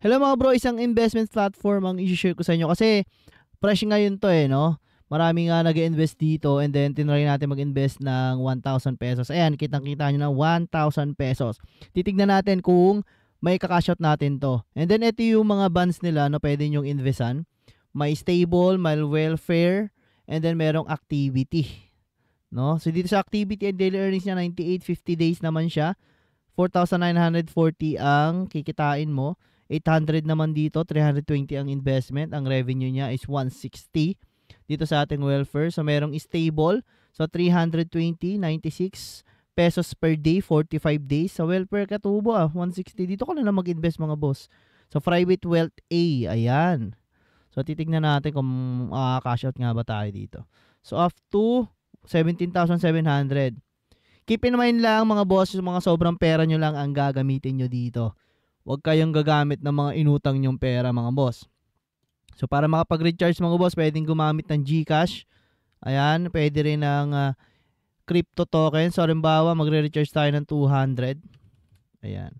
Hello mga bro, isang investment platform ang i-share ko sa inyo kasi fresh ngayon to no? Marami nga nag-invest dito and then tinry natin mag-invest ng 1,000 pesos. Ayan, kitang-kita nyo na 1,000 pesos. Titignan natin kung may kakashot natin to. And then ito yung mga bonds nila na pwede nyong investan. May stable, may welfare, and then merong activity. No? So dito sa activity and daily earnings niya, 98, 50 days naman siya. 4,940 ang kikitain mo. 800 naman dito, 320 ang investment. Ang revenue niya is 160 dito sa ating welfare. So merong stable. So 320, 96 pesos per day, 45 days. Sa welfare katubo 160. Dito ka na lang mag-invest mga boss. So private wealth A, ayan. So titignan natin kung cash out nga ba tayo dito. So up to 17,700. Keep in mind lang mga boss, yung mga sobrang pera nyo lang ang gagamitin nyo dito. Huwag kayong gagamit ng mga inutang nyong pera mga boss. So para makapag-recharge mga boss, pwedeng gumamit ng GCash. Ayan, pwede rin ng crypto token. So halimbawa, magre-recharge tayo ng 200. Ayan.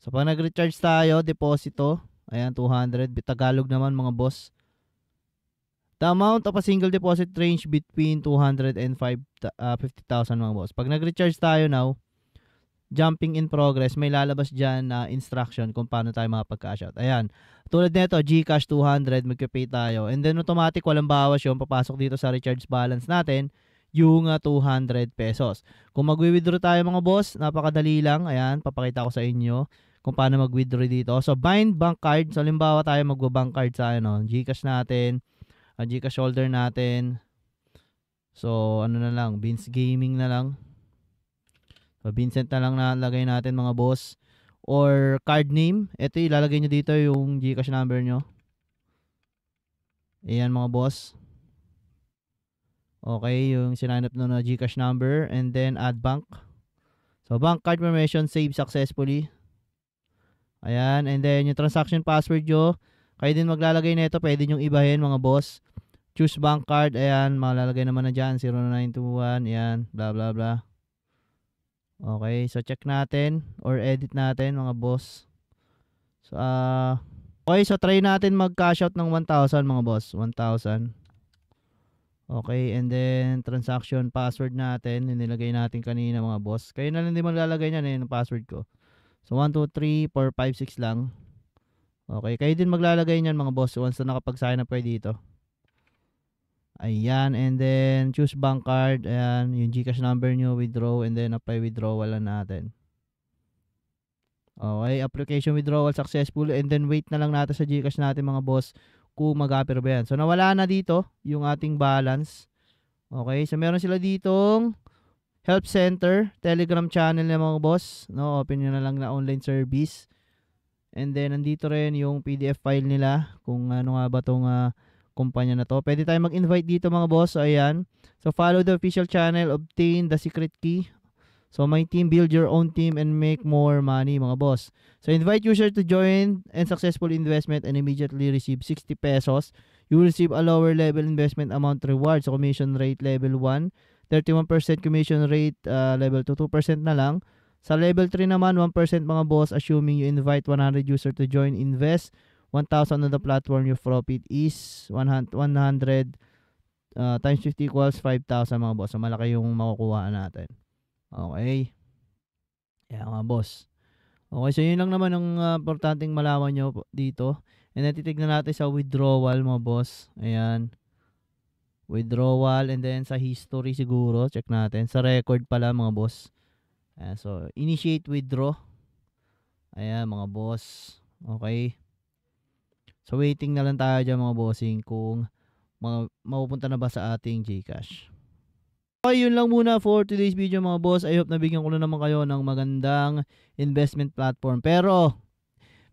So pag nag-recharge tayo, deposito. Ayan, 200. Tagalog naman mga boss. The amount of a single deposit range between 200 and 50,000 mga boss. Pag nag-recharge tayo now, jumping in progress, may lalabas dyan na instruction kung paano tayo makapag-cash out. Ayan. Tulad nito, GCash 200, magka-pay tayo. And then automatic, walang bawas yun. Papasok dito sa recharge balance natin, yung 200 pesos. Kung mag-withdraw tayo mga boss, napakadali lang. Ayan, papakita ko sa inyo kung paano mag-withdraw dito. So, bind bank card. So, halimbawa tayo magbabank card sa GCash natin. GCash holder natin. So, ano na lang, Vince Gaming na lang. So, Vincent na lang nalagay natin mga boss. Or card name. Ito, ilalagay nyo dito yung GCash number nyo. Ayan mga boss. Okay, yung sinign up na GCash number. And then, add bank. So, bank card permission, save successfully. Ayan, and then yung transaction password nyo. Kayo din maglalagay na ito. Pwede nyong ibahin mga boss. Choose bank card. Ayan, malalagay naman na dyan. 0921. Ayan, blah blah blah. Okay, so check natin or edit natin mga boss. So, okay, so try natin mag-cash out ng 1,000 mga boss. 1,000. Okay, and then transaction password natin. Nilagay natin kanina mga boss. Kayo na lang din maglalagay niyan yung password ko. So, 1, 2, 3, 4, 5, 6 lang. Okay, kayo din maglalagay niyan mga boss once na nakapag-sign up kayo dito. Ayan, and then choose bank card. Ayan, yung GCash number nyo, withdraw, and then apply withdrawal lang natin. Okay, application withdrawal successful, and then wait na lang natin sa GCash natin mga boss kung mag-appear ba yan. So nawala na dito yung ating balance. Okay, so meron sila ditong help center, Telegram channel na mga boss. No, open nyo na lang na online service. And then nandito rin yung PDF file nila kung ano nga ba tong kumpanya na to. Pwede tayo mag-invite dito mga boss. So ayan. So follow the official channel, obtain the secret key. So my team, build your own team and make more money mga boss. So invite user to join and successful investment and immediately receive 60 pesos. You will receive a lower level investment amount reward. So commission rate level 1, 31% commission rate level 2, 2% na lang. Sa level 3 naman, 1% mga boss, assuming you invite 100 user to join, invest 1,000 on the platform, your profit is 100 times 50 equals 5,000 mga boss. So malaki yung makukuha natin. Okay. Yan mga boss. Okay, so yun lang naman ang importanteng malaman nyo dito. And then titignan natin sa withdrawal mga boss. Ayan. Withdrawal and then sa history siguro. Check natin. Sa record pala mga boss. Ayan, so initiate withdraw. Ayan mga boss. Okay. So waiting na lang tayo dyan mga bossing kung mapupunta na ba sa ating GCash. Okay, yun lang muna for today's video mga boss. I hope nabigyan ko na naman kayo ng magandang investment platform. Pero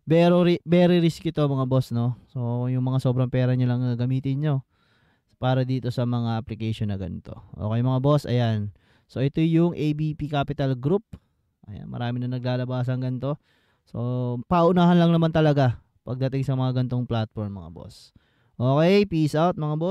very risky to mga boss, no? So yung mga sobrang pera nyo lang gamitin nyo para dito sa mga application na ganito. Okay mga boss, ayan. So ito yung ABP Capital Group. Ayan, marami na naglalabasan ganito. So paunahan lang naman talaga pagdating sa mga gantong platform mga boss. Okay, peace out mga boss.